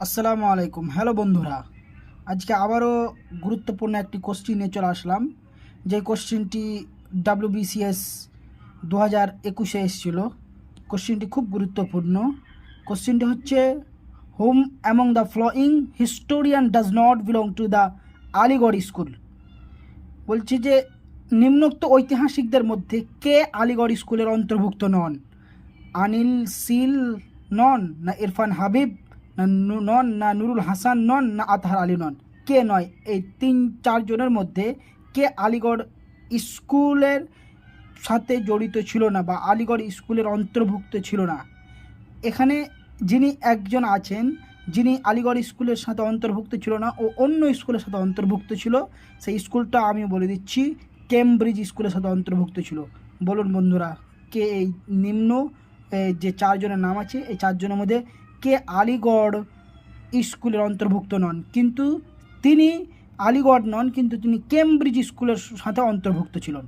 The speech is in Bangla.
আসসালামু আলাইকুম। হ্যালো বন্ধুরা, আজকে আবারও গুরুত্বপূর্ণ একটি কোশ্চিন নিয়ে চলে আসলাম। যে কোশ্চিনটি WBCS 2021-এ এসেছিল। কোশ্চিনটি খুব গুরুত্বপূর্ণ। কোশ্চিনটি হচ্ছে, home among the following historian does not belong to the Aligarh school. বলছে যে নিম্নোক্ত ঐতিহাসিকদের মধ্যে কে আলিগড় স্কুলের অন্তর্ভুক্ত নন? আনিল সিল নন, না ইরফান হাবিব নন, না নুরুল হাসান নন, না আতহার আলী নন। কে নয়? এই 3-4 জনের মধ্যে কে আলিগড় স্কুলের সাথে জড়িত ছিল না বা আলিগড় স্কুলের অন্তর্ভুক্ত ছিল না? এখানে যিনি একজন আছেন, যিনি আলিগড় স্কুলের সাথে অন্তর্ভুক্ত ছিল না ও অন্য স্কুলের সাথে অন্তর্ভুক্ত ছিল, সেই স্কুলটা আমি বলে দিচ্ছি, কেমব্রিজ স্কুলের সাথে অন্তর্ভুক্ত ছিল। বলুন বন্ধুরা, কে এই নিম্ন যে 4 জনের নাম আছে, এই 4 জনের মধ্যে কে আলিগড় স্কুলের অন্তর্ভুক্ত নন? কিন্তু তিনি আলিগড় নন, কিন্তু তিনি কেমব্রিজ স্কুলের সাথে অন্তর্ভুক্ত ছিলেন।